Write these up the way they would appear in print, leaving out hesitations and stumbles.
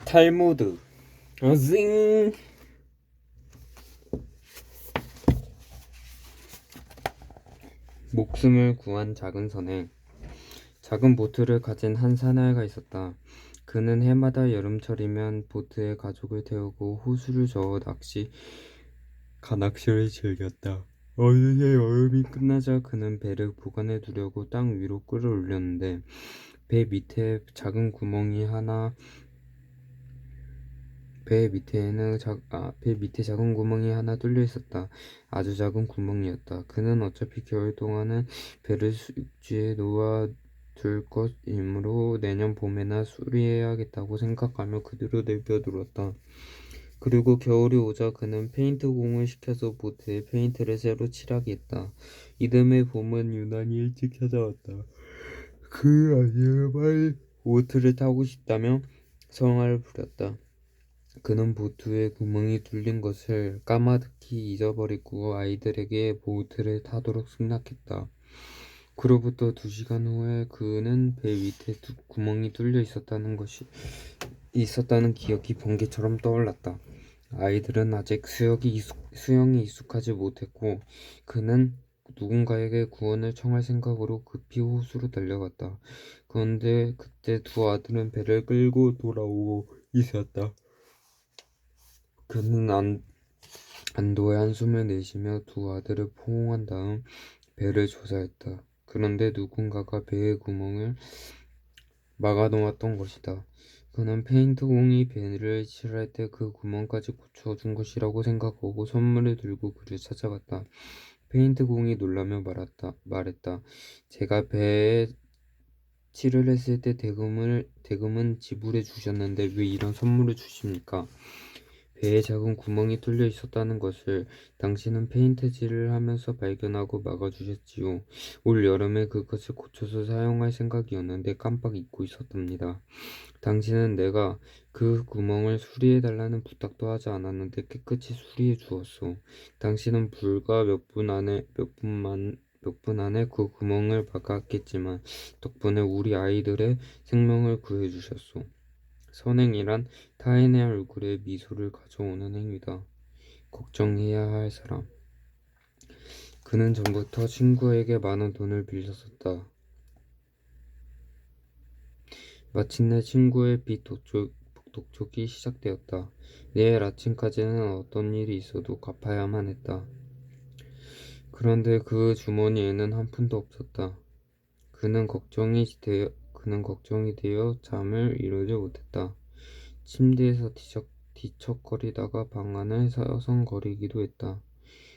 탈무드 징 목숨을 구한 작은 선행. 작은 보트를 가진 한 사나이가 있었다. 그는 해마다 여름철이면 보트에 가족을 태우고 호수를 저어 낚시를 즐겼다. 어느새 여름이 끝나자 그는 배를 보관해 두려고 땅 위로 끌어올렸는데 배 밑에 작은 구멍이 하나 뚫려 있었다. 아주 작은 구멍이었다. 그는 어차피 겨울 동안은 배를 육지에 놓아둘 것이므로 내년 봄에나 수리해야겠다고 생각하며 그대로 내버려두었다. 그리고 겨울이 오자 그는 페인트공을 시켜서 보트에 페인트를 새로 칠하게 했다. 이듬해 봄은 유난히 일찍 찾아왔다. 그 아이가 빨리 보트를 타고 싶다며 성화를 부렸다. 그는 보트에 구멍이 뚫린 것을 까마득히 잊어버리고 아이들에게 보트를 타도록 승낙했다. 그로부터 2시간 후에 그는 배 밑에 구멍이 뚫려 있었다는 기억이 번개처럼 떠올랐다. 아이들은 아직 수영이 익숙하지 못했고 그는 누군가에게 구원을 청할 생각으로 급히 호수로 달려갔다. 그런데 그때 두 아들은 배를 끌고 돌아오고 있었다. 그는 안도의 한숨을 내쉬며 두 아들을 포옹한 다음 배를 조사했다. 그런데 누군가가 배의 구멍을 막아놓았던 것이다. 그는 페인트공이 배를 칠할 때 그 구멍까지 고쳐준 것이라고 생각하고 선물을 들고 그를 찾아갔다. 페인트공이 놀라며 말했다. 제가 배에 칠을 했을 때 대금은 지불해 주셨는데 왜 이런 선물을 주십니까? 배에 작은 구멍이 뚫려 있었다는 것을 당신은 페인트칠을 하면서 발견하고 막아주셨지요. 올 여름에 그것을 고쳐서 사용할 생각이었는데 깜빡 잊고 있었답니다. 당신은 내가 그 구멍을 수리해달라는 부탁도 하지 않았는데 깨끗이 수리해 주었소. 당신은 불과 몇 분 안에 그 구멍을 막았겠지만 덕분에 우리 아이들의 생명을 구해주셨소. 선행이란 타인의 얼굴에 미소를 가져오는 행위다. 걱정해야 할 사람. 그는 전부터 친구에게 많은 돈을 빌렸었다. 마침내 친구의 독촉이 시작되었다. 내일 아침까지는 어떤 일이 있어도 갚아야만 했다. 그런데 그 주머니에는 한 푼도 없었다. 그는 걱정이 되어 잠을 이루지 못했다. 침대에서 뒤척거리다가 방 안을 서성거리기도 했다.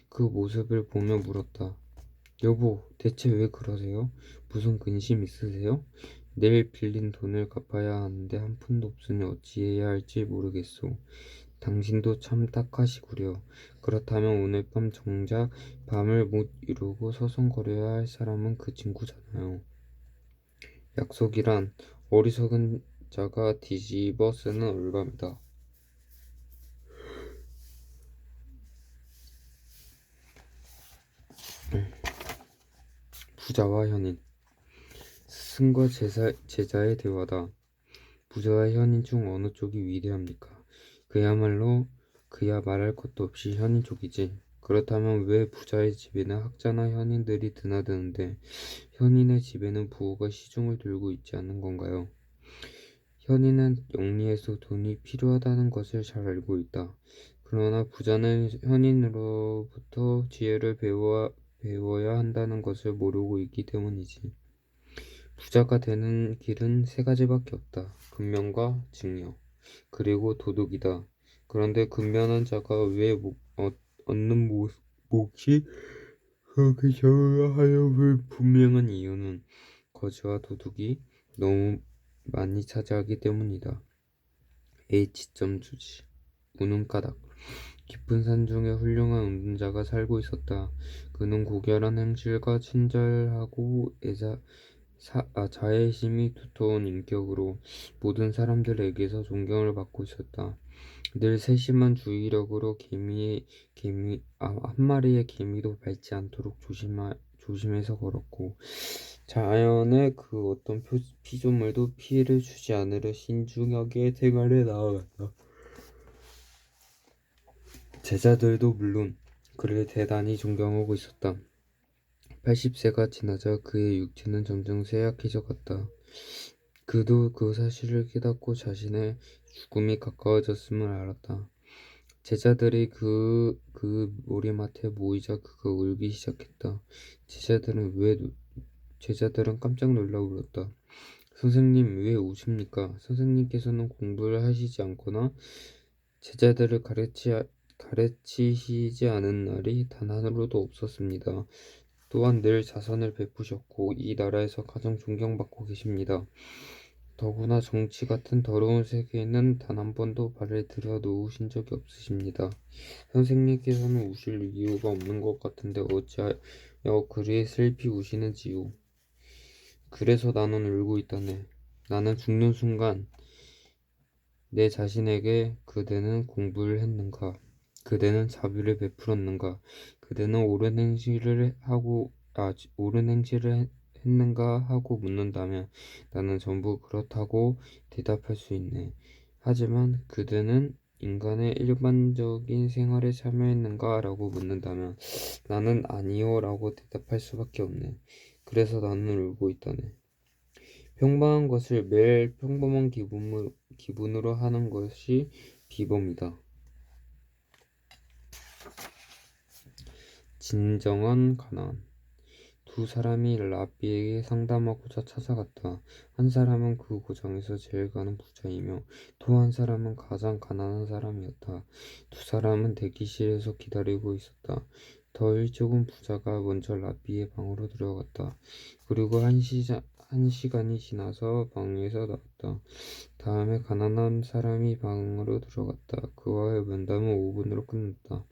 그 모습을 보며 물었다. 여보, 대체 왜 그러세요? 무슨 근심 있으세요? 내일 빌린 돈을 갚아야 하는데 한 푼도 없으니 어찌해야 할지 모르겠소. 당신도 참 딱하시구려. 그렇다면 오늘 밤 정작 밤을 못 이루고 서성거려야 할 사람은 그 친구잖아요. 약속이란 어리석은 자가 뒤집어 쓰는 올감이다. 부자와 현인. 스승과 제자의 대화다. 부자와 현인 중 어느 쪽이 위대합니까? 그야 말할 것도 없이 현인 쪽이지. 그렇다면 왜 부자의 집에는 학자나 현인들이 드나드는데 현인의 집에는 부호가 시중을 들고 있지 않는 건가요? 현인은 영리해서 돈이 필요하다는 것을 잘 알고 있다. 그러나 부자는 현인으로부터 지혜를 배워야 한다는 것을 모르고 있기 때문이지. 부자가 되는 길은 세 가지밖에 없다. 근면과 증여, 그리고 도둑이다. 그런데 근면한 자가 왜 얻는 몫이 그렇게 적어야 하여 분명한 이유는 거지와 도둑이 너무 많이 차지하기 때문이다. H.주지 우는 까닭. 깊은 산 중에 훌륭한 운전자가 살고 있었다. 그는 고결한 행실과 친절하고 자애심이 두터운 인격으로 모든 사람들에게서 존경을 받고 있었다. 늘 세심한 주의력으로 한 마리의 개미도 밟지 않도록 조심해서 걸었고 자연의 그 어떤 피조물도 피해를 주지 않으려 신중하게 생활해 나아갔다. 제자들도 물론 그를 대단히 존경하고 있었다. 80세가 지나자 그의 육체는 점점 쇠약해져 갔다. 그도 그 사실을 깨닫고 자신의 죽음이 가까워졌음을 알았다. 제자들이 그 머리맡에 모이자 그가 울기 시작했다. 제자들은 깜짝 놀라 울었다. 선생님, 왜 우십니까? 선생님께서는 공부를 하시지 않거나 제자들을 가르치시지 않은 날이 단 하루도 없었습니다. 또한 늘 자선을 베푸셨고 이 나라에서 가장 존경받고 계십니다. 더구나 정치 같은 더러운 세계에는 단 한 번도 발을 들여놓으신 적이 없으십니다. 선생님께서는 우실 이유가 없는 것 같은데 어찌하여 그리 슬피 우시는지요? 그래서 나는 울고 있다네. 나는 죽는 순간 내 자신에게 그대는 공부를 했는가? 그대는 자비를 베풀었는가? 그대는 옳은 행실을 했는가 하고 묻는다면 나는 전부 그렇다고 대답할 수 있네. 하지만 그대는 인간의 일반적인 생활에 참여했는가 라고 묻는다면 나는 아니요 라고 대답할 수밖에 없네. 그래서 나는 울고 있다네. 평범한 것을 매일 평범한 기분으로 하는 것이 비범이다. 진정한 가난. 두 사람이 라비에게 상담하고자 찾아갔다. 한 사람은 그 고장에서 제일 가는 부자이며 또 한 사람은 가장 가난한 사람이었다. 두 사람은 대기실에서 기다리고 있었다. 더 일찍 온 부자가 먼저 라비의 방으로 들어갔다. 그리고 한 시간이 지나서 방에서 나왔다. 다음에 가난한 사람이 방으로 들어갔다. 그와의 면담은 5분으로 끝났다.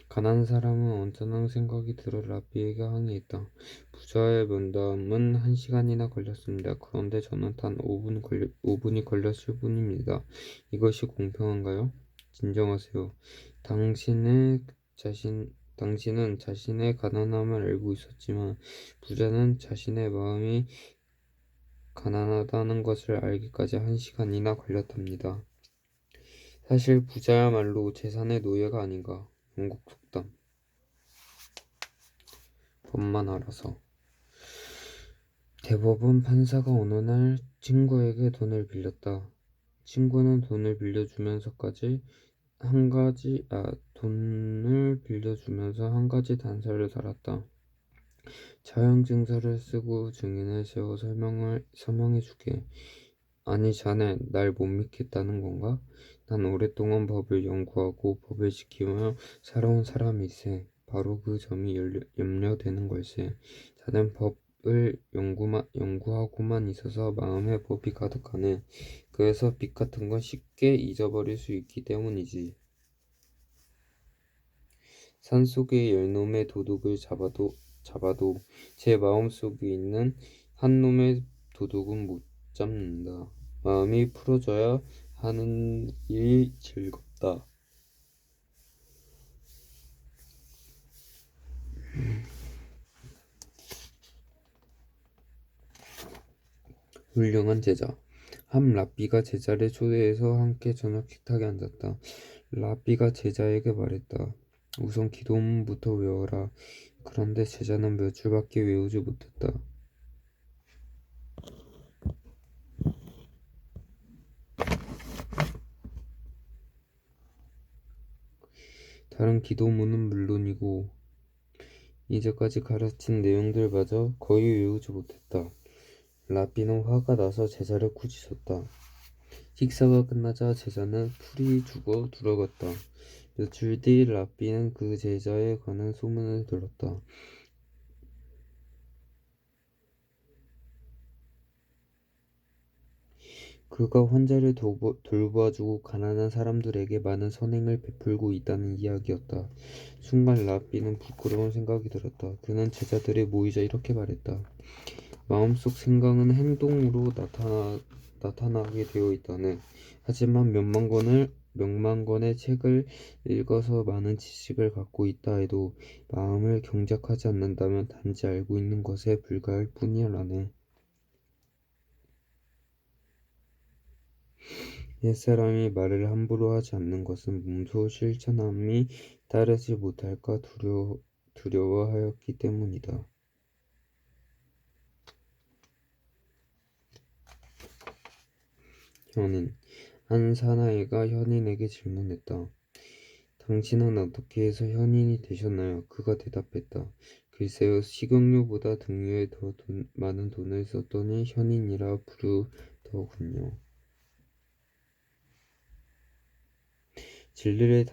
가난한 사람은 언짢은 생각이 들어 라비에게 항의했다. 부자의 면담은 1시간이나 걸렸습니다. 그런데 저는 단 5분이 걸렸을 뿐입니다. 이것이 공평한가요? 진정하세요. 당신은 자신의 가난함을 알고 있었지만 부자는 자신의 마음이 가난하다는 것을 알기까지 1시간이나 걸렸답니다. 사실 부자야말로 재산의 노예가 아닌가. 영국 속담. 법만 알아서. 대법원 판사가 어느 날 친구에게 돈을 빌렸다. 친구는 돈을 빌려주면서 한 가지 단서를 달았다. 자영증서를 쓰고 증인을 세워 설명해주게. 아니 자네 날 못 믿겠다는 건가? 난 오랫동안 법을 연구하고 법을 지키며 살아온 사람일세. 바로 그 점이 염려되는 걸세. 자넨 법을 연구하고만 있어서 마음에 법이 가득하네. 그래서 빚 같은 건 쉽게 잊어버릴 수 있기 때문이지. 산속의 10놈의 도둑을 잡아도 제 마음속에 있는 한 놈의 도둑은 못 잡는다. 마음이 풀어져야 하는 일이 즐겁다. 훌륭한 제자. 한 랍비가 제자를 초대해서 함께 저녁 식탁에 앉았다. 랍비가 제자에게 말했다. 우선 기도문부터 외워라. 그런데 제자는 몇 줄밖에 외우지 못했다. 다른 기도문은 물론이고 이제까지 가르친 내용들마저 거의 외우지 못했다. 랍비는 화가 나서 제자를 꾸짖었다. 식사가 끝나자 제자는 풀이 죽어 들어갔다. 며칠 뒤 랍비는 그 제자에 관한 소문을 들었다. 그가 환자를 돌봐주고 가난한 사람들에게 많은 선행을 베풀고 있다는 이야기였다. 순간 랍비는 부끄러운 생각이 들었다. 그는 제자들이 모이자 이렇게 말했다. 마음속 생각은 행동으로 나타나게 되어 있다네. 하지만 몇만 권을 몇만 권의 책을 읽어서 많은 지식을 갖고 있다 해도 마음을 경작하지 않는다면 단지 알고 있는 것에 불과할 뿐이라네. 옛사람이 말을 함부로 하지 않는 것은 몸소 실천함이 따르지 못할까 두려워하였기 때문이다. 현인. 한 사나이가 현인에게 질문했다. 당신은 어떻게 해서 현인이 되셨나요? 그가 대답했다. 글쎄요, 식용유보다 등유에 더 많은 돈을 썼더니 현인이라 부르더군요. 진리를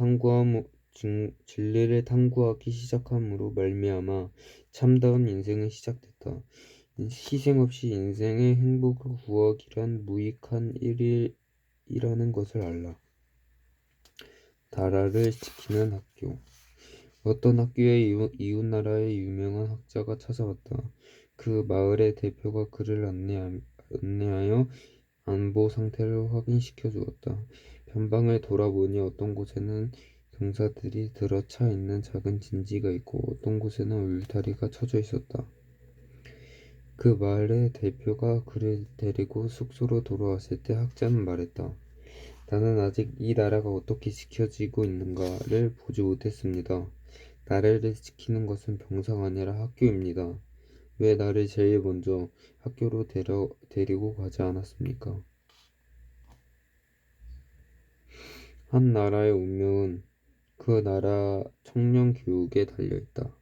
탐구하기 시작함으로 말미암아 참다운 인생은 시작됐다. 희생 없이 인생의 행복을 구하기란 무익한 일이라는 것을 알라. 나라를 지키는 학교. 어떤 학교에 이웃나라의 유명한 학자가 찾아왔다. 그 마을의 대표가 그를 안내하여 안보 상태를 확인시켜 주었다. 변방을 돌아보니 어떤 곳에는 경사들이 들어차 있는 작은 진지가 있고 어떤 곳에는 울타리가 쳐져 있었다. 그 마을의 대표가 그를 데리고 숙소로 돌아왔을 때 학자는 말했다. 나는 아직 이 나라가 어떻게 지켜지고 있는가를 보지 못했습니다. 나라를 지키는 것은 병사가 아니라 학교입니다. 왜 나를 제일 먼저 학교로 데리고 가지 않았습니까? 한 나라의 운명은 그 나라 청년 교육에 달려있다.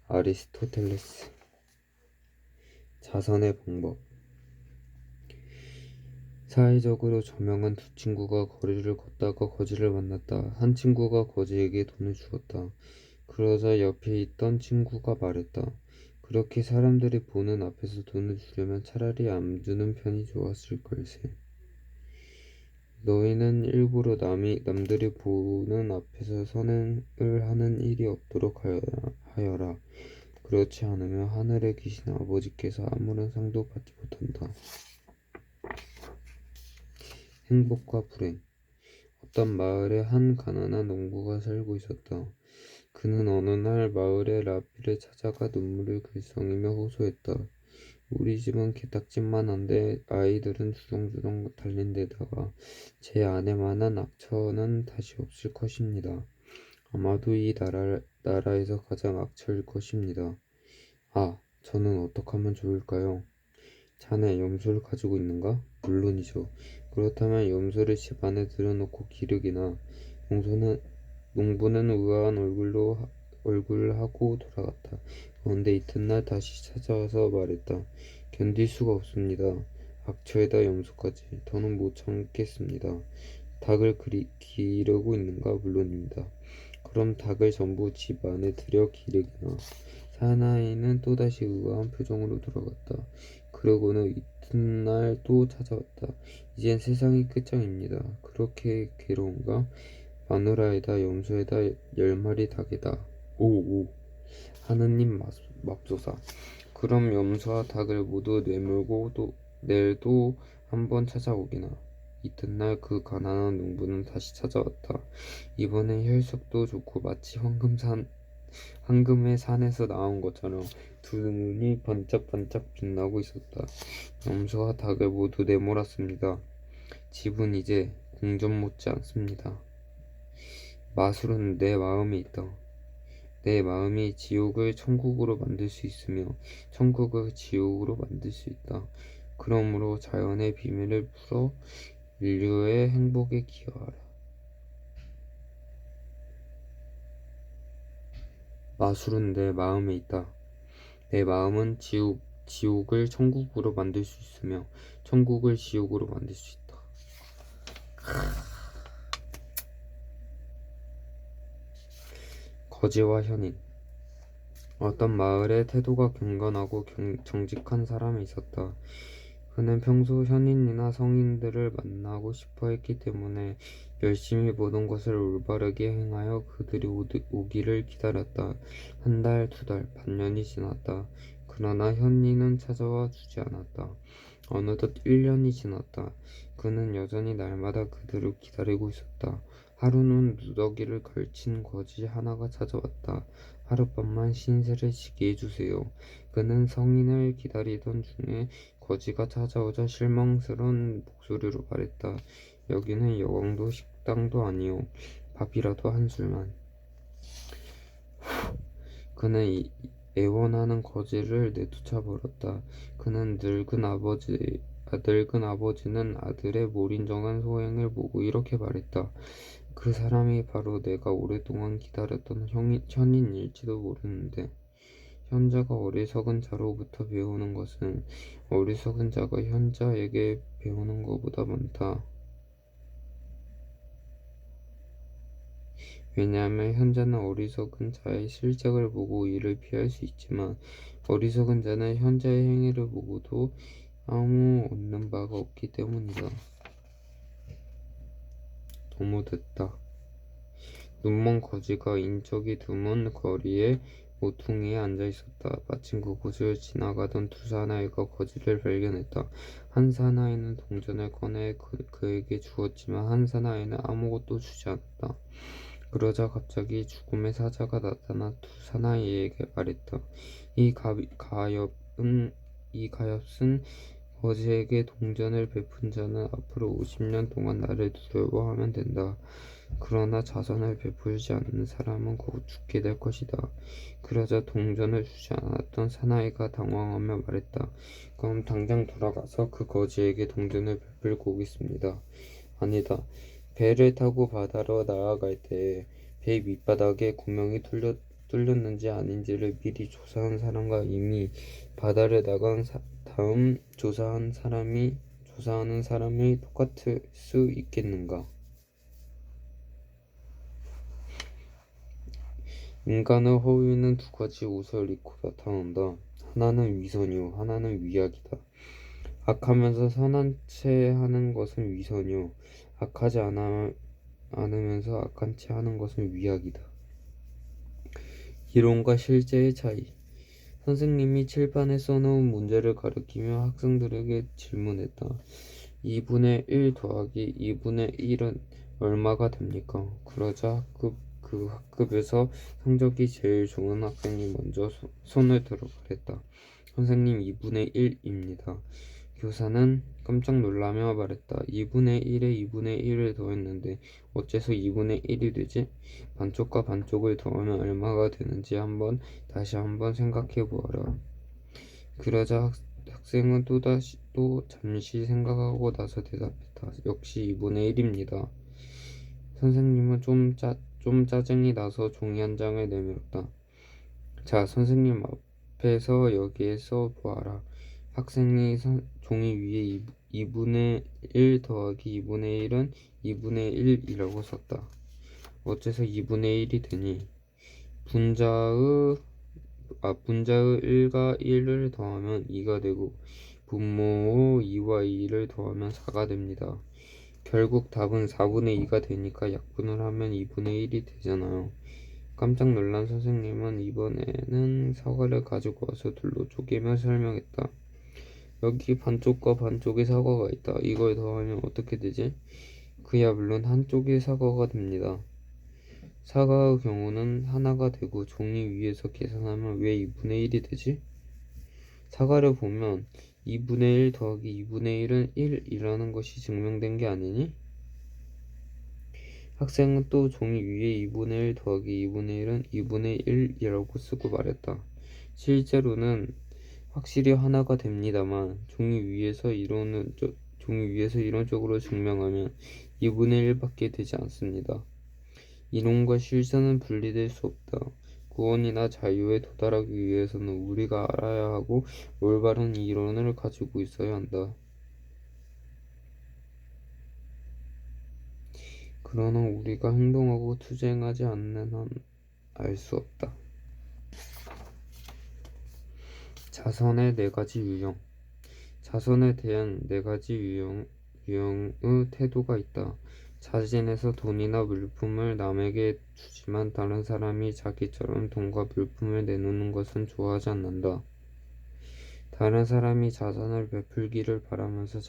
아리스토텔레스. 자선의 방법. 사회적으로 저명한 두 친구가 거리를 걷다가 거지를 만났다. 한 친구가 거지에게 돈을 주었다. 그러자 옆에 있던 친구가 말했다. 그렇게 사람들이 보는 앞에서 돈을 주려면 차라리 안 주는 편이 좋았을 걸세. 너희는 일부러 남들이 보는 앞에서 선행을 하는 일이 없도록 하여라. 그렇지 않으면 하늘에 계신 아버지께서 아무런 상도 받지 못한다. 행복과 불행. 어떤 마을에 한 가난한 농부가 살고 있었다. 그는 어느 날 마을의 라비를 찾아가 눈물을 글썽이며 호소했다. 우리 집은 게딱지만 한데 아이들은 주렁주렁 달린 데다가 제 아내만한 악처는 다시 없을 것입니다. 아마도 이 나라에서 가장 악처일 것입니다. 아, 저는 어떻게 하면 좋을까요? 자네 염소를 가지고 있는가? 물론이죠. 그렇다면 염소를 집 안에 들여놓고 기르기나. 농부는 의아한 얼굴하고 돌아갔다. 그런데 이튿날 다시 찾아와서 말했다. 견딜 수가 없습니다. 악처에다 염소까지. 더는 못 참겠습니다. 닭을 기르고 있는가? 물론입니다. 그럼 닭을 전부 집 안에 들여 기르기나. 사나이는 또다시 의아한 표정으로 돌아갔다. 그러고는 이튿날 또 찾아왔다. 이젠 세상이 끝장입니다. 그렇게 괴로운가? 마누라에다 염소에다 10마리 닭에다. 오오. 하느님 맙소사. 그럼 염소와 닭을 모두 내물고 내일도 한번 찾아오기나. 이튿날 그 가난한 농부는 다시 찾아왔다. 이번엔 혈색도 좋고 마치 황금의 산에서 나온 것처럼 두 눈이 반짝반짝 빛나고 있었다. 염소와 닭을 모두 내몰았습니다. 집은 이제 궁전 못지 않습니다. 마술은 내 마음에 있다. 내 마음이 지옥을 천국으로 만들 수 있으며 천국을 지옥으로 만들 수 있다. 그러므로 자연의 비밀을 풀어 인류의 행복에 기여하라. 마술은 내 마음에 있다. 내 마음은 지옥을 천국으로 만들 수 있으며 천국을 지옥으로 만들 수 있다. 거지와 현인. 어떤 마을에 태도가 경건하고 정직한 사람이 있었다. 그는 평소 현인이나 성인들을 만나고 싶어 했기 때문에 열심히 모든 것을 올바르게 행하여 그들이 오기를 기다렸다. 한 달, 두 달, 반년이 지났다. 그러나 현인은 찾아와 주지 않았다. 어느덧 1년이 지났다. 그는 여전히 날마다 그들을 기다리고 있었다. 하루는 누더기를 걸친 거지 하나가 찾아왔다. 하룻밤만 신세를 지게 해주세요. 그는 성인을 기다리던 중에 거지가 찾아오자 실망스러운 목소리로 말했다. 여기는 여광도 식당도 아니오. 밥이라도 한 술만. 그는 애원하는 거지를 내쫓아 버렸다. 그는 늙은 아버지는 아들의 몰인정한 소행을 보고 이렇게 말했다. 그 사람이 바로 내가 오랫동안 기다렸던 현인일지도 모르는데, 현자가 어리석은 자로부터 배우는 것은 어리석은 자가 현자에게 배우는 것보다 많다. 왜냐하면 현자는 어리석은 자의 실적을 보고 이를 피할 수 있지만, 어리석은 자는 현자의 행위를 보고도 아무 얻는 바가 없기 때문이다. 너무 됐다. 눈먼 거지가 인적이 드문 거리에 모퉁이에 앉아 있었다. 마침 그곳을 지나가던 두 사나이가 거지를 발견했다. 한 사나이는 동전을 꺼내 그에게 주었지만 한 사나이는 아무것도 주지 않았다. 그러자 갑자기 죽음의 사자가 나타나 두 사나이에게 말했다. 이 가엾은 거지에게 동전을 베푼 자는 앞으로 50년 동안 나를 두려워하면 된다. 그러나 자선을 베풀지 않는 사람은 곧 죽게 될 것이다. 그러자 동전을 주지 않았던 사나이가 당황하며 말했다. 그럼 당장 돌아가서 그 거지에게 동전을 베풀고 오겠습니다. 아니다. 배를 타고 바다로 나아갈 때 배 밑바닥에 구멍이 뚫렸는지 아닌지를 미리 조사한 사람과 이미 바다를 나간 다음 조사하는 사람이 똑같을 수 있겠는가? 인간의 허위는 두 가지 옷을 입고 나타난다. 하나는 위선이요, 하나는 위약이다. 악하면서 선한 채 하는 것은 위선이요, 악하지 않으면서 악한 채 하는 것은 위약이다. 이론과 실제의 차이. 선생님이 칠판에 써놓은 문제를 가리키며 학생들에게 질문했다. 2분의 1 더하기 2분의 1은 얼마가 됩니까? 그러자 그 학급에서 성적이 제일 좋은 학생이 먼저 손을 들어 말했다. 선생님, 2분의 1입니다. 교사는 깜짝 놀라며 말했다. 2분의 1에 2분의 1을 더했는데 어째서 2분의 1이 되지? 반쪽과 반쪽을 더하면 얼마가 되는지 다시 한번 생각해 보아라. 그러자 학생은 또 잠시 생각하고 나서 대답했다. 역시 2분의 1입니다. 선생님은 좀 짜증이 나서 종이 한 장을 내밀었다. 자, 선생님 앞에서 여기에 써 보아라. 학생이 종이 위에 2분의 1 더하기 2분의 1은 2분의 1이라고 썼다. 어째서 2분의 1이 되니? 분자의 1과 1을 더하면 2가 되고 분모의 2와 2를 더하면 4가 됩니다. 결국 답은 4분의 2가 되니까 약분을 하면 2분의 1이 되잖아요. 깜짝 놀란 선생님은 이번에는 사과를 가지고 와서 둘로 쪼개며 설명했다. 여기 반쪽과 반쪽의 사과가 있다. 이걸 더하면 어떻게 되지? 그야 물론 한쪽의 사과가 됩니다. 사과의 경우는 하나가 되고 종이 위에서 계산하면 왜 2분의 1이 되지? 사과를 보면 2분의 1 더하기 2분의 1은 1이라는 것이 증명된 게 아니니? 학생은 또 종이 위에 2분의 1 더하기 2분의 1은 2분의 1이라고 쓰고 말했다. 실제로는 확실히 하나가 됩니다만 종이 위에서 이론적으로 증명하면 2분의 1밖에 되지 않습니다. 이론과 실천은 분리될 수 없다. 구원이나 자유에 도달하기 위해서는 우리가 알아야 하고 올바른 이론을 가지고 있어야 한다. 그러나 우리가 행동하고 투쟁하지 않는 한 알 수 없다. 자선의 네 가지 유형. 자선에 대한 네 가지 유형의 태도가 있다. 자진해서 돈이나 물품을 남에게 주지만 다른 사람이 자기처럼 돈과 물품을 내놓는 것은 좋아하지 않는다. 다른 사람이 자선을 베풀기를 바라면서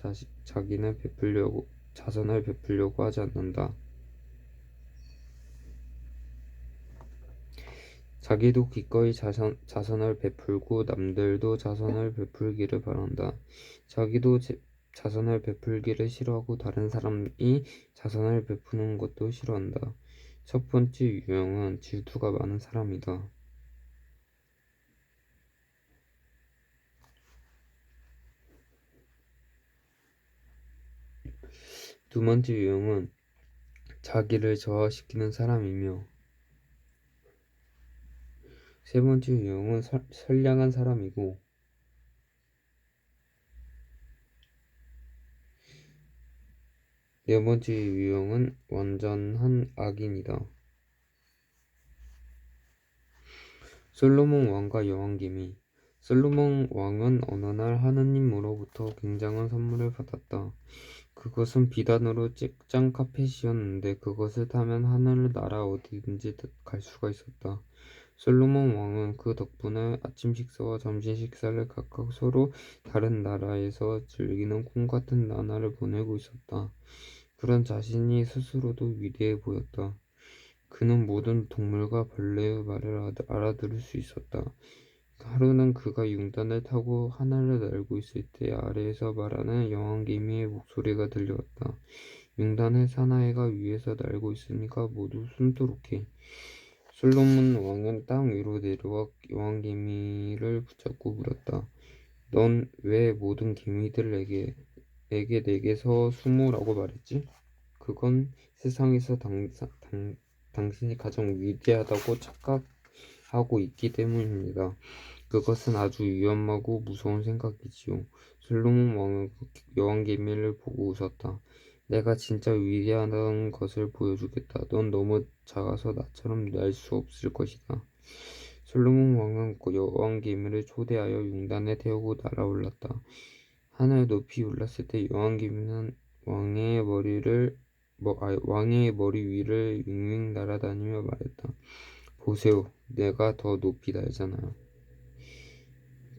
자기는 자선을 베풀려고 하지 않는다. 자기도 기꺼이 자선을 베풀고 남들도 자선을 베풀기를 바란다. 자기도 자선을 베풀기를 싫어하고 다른 사람이 자선을 베푸는 것도 싫어한다. 첫 번째 유형은 질투가 많은 사람이다. 두 번째 유형은 자기를 저하시키는 사람이며, 세 번째 유형은 선량한 사람이고, 네 번째 유형은 완전한 악인이다. 솔로몬 왕과 여왕개미. 솔로몬 왕은 어느 날 하느님으로부터 굉장한 선물을 받았다. 그것은 비단으로 짠 카펫이었는데 그것을 타면 하늘 나라 어디든지 갈 수가 있었다. 솔로몬 왕은 그 덕분에 아침 식사와 점심 식사를 각각 서로 다른 나라에서 즐기는 꿈 같은 나날을 보내고 있었다. 그런 자신이 스스로도 위대해 보였다. 그는 모든 동물과 벌레의 말을 알아들을 수 있었다. 하루는 그가 융단을 타고 하늘을 날고 있을 때 아래에서 말하는 여왕개미의 목소리가 들려왔다. 융단의 사나이가 위에서 날고 있으니까 모두 숨도록 해. 솔로몬 왕은 땅 위로 내려와 여왕개미를 붙잡고 물었다. 넌 왜 모든 개미들에게 내게서 숨으라고 말했지? 그건 세상에서 당신이 가장 위대하다고 착각하고 있기 때문입니다. 그것은 아주 위험하고 무서운 생각이지요. 솔로몬 왕은 그 여왕개미를 보고 웃었다. 내가 진짜 위대하다는 것을 보여주겠다. 넌 너무 작아서 나처럼 날 수 없을 것이다. 솔로몬 왕은 그 여왕개미를 초대하여 융단에 태우고 날아올랐다. 하늘 높이 올랐을 때 여왕개미는 왕의 머리 위를 윙윙 날아다니며 말했다. 보세요, 내가 더 높이 날잖아요.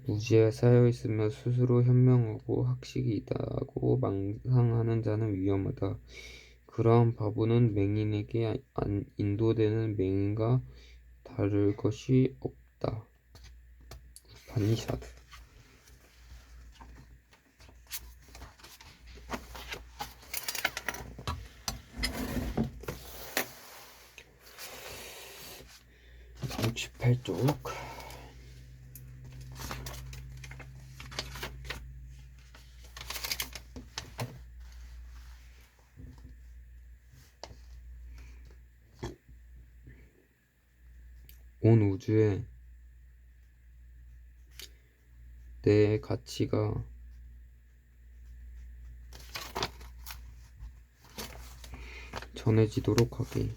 무지에 쌓여있으며 스스로 현명하고 학식이 있다고 망상하는 자는 위험하다. 그러한 바보는 맹인에게 인도되는 맹인과 다를 것이 없다. 바니샤드. (68쪽) 온 우주에 내 가치가 전해지도록 하기.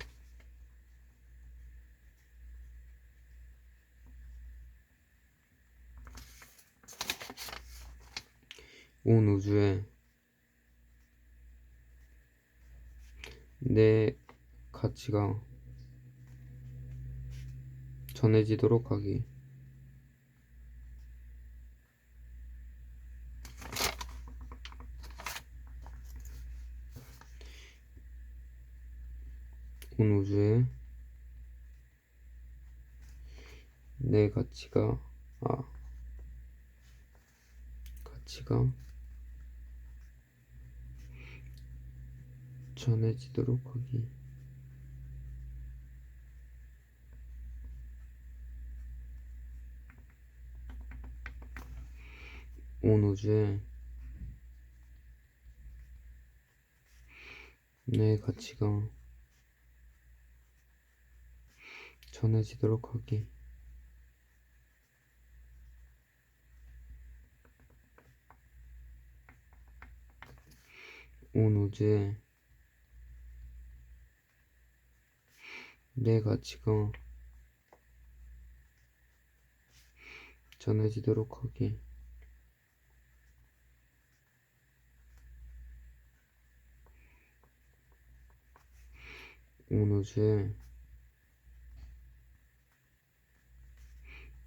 온 우주에 내 가치가 전해지도록 하기. 온 우주에 내 가치가 전해지도록 하기. 온 우주에 내 가치가 전해지도록 하기. 온 우주에 내 가치가 전해지도록 하기. 온 우주에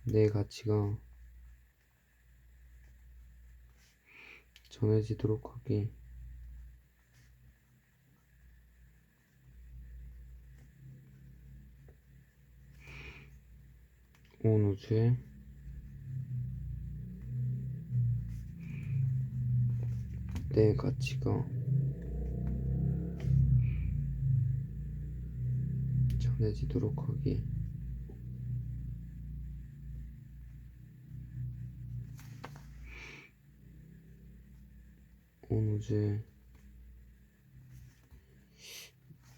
내 가치가 전해지도록 하기. 온 우주에 내 가치가 전해지도록 하기. 온 우주에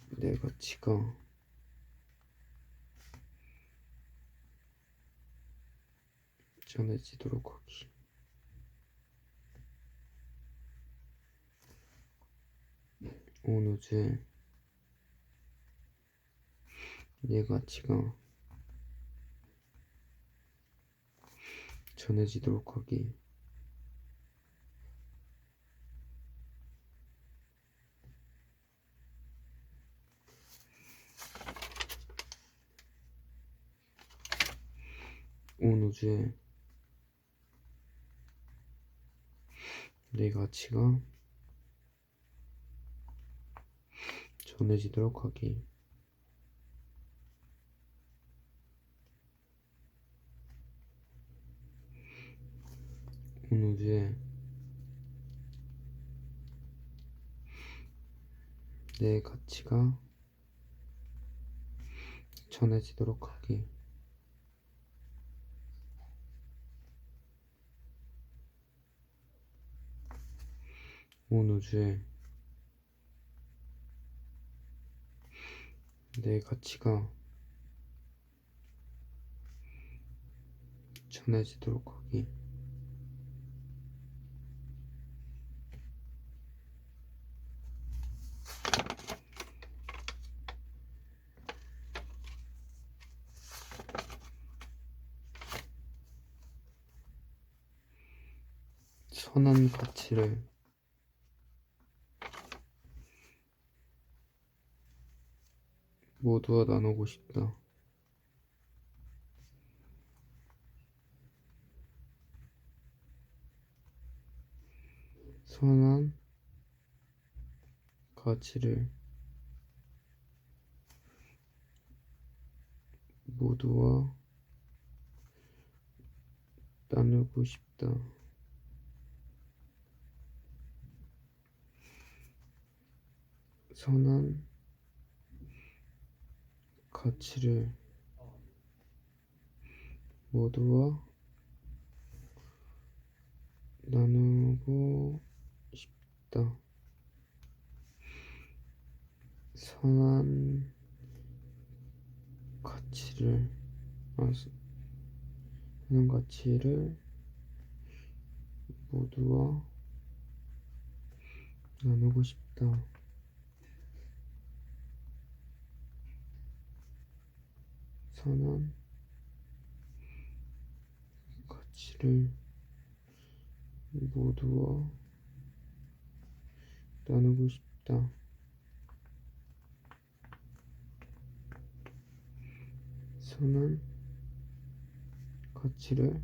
내 가치가 전해지도록 하기. 온 우주에 내 가치가 전해지도록 하기. 온 우주에 내 가치가 전해지도록 하기. 온 우주에 내 가치가 전해지도록 하기. 온 우주에 내 가치가 전해지도록 하기. 선한 가치를 모두와 나누고 싶다. 선한 가치를 모두와 나누고 싶다. 선한 가치를 모두와 나누고 싶다. 선한 가치를 선한 가치를 모두와 나누고 싶다. 선한 가치를 모두와 나누고 싶다. 선한 가치를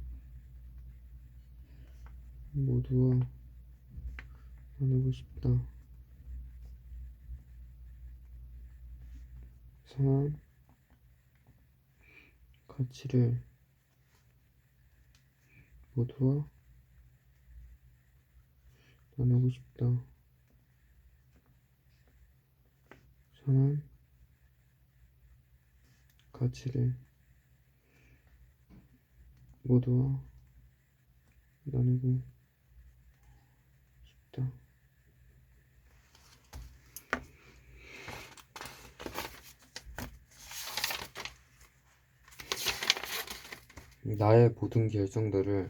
모두와 나누고 싶다. 선한 가치를 모두와 나누고 싶다. 선한 가치를 모두와 나누고 싶다. 나의 모든 결정들은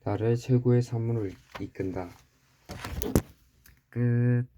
나를 최고의 삶으로 이끈다. 끝.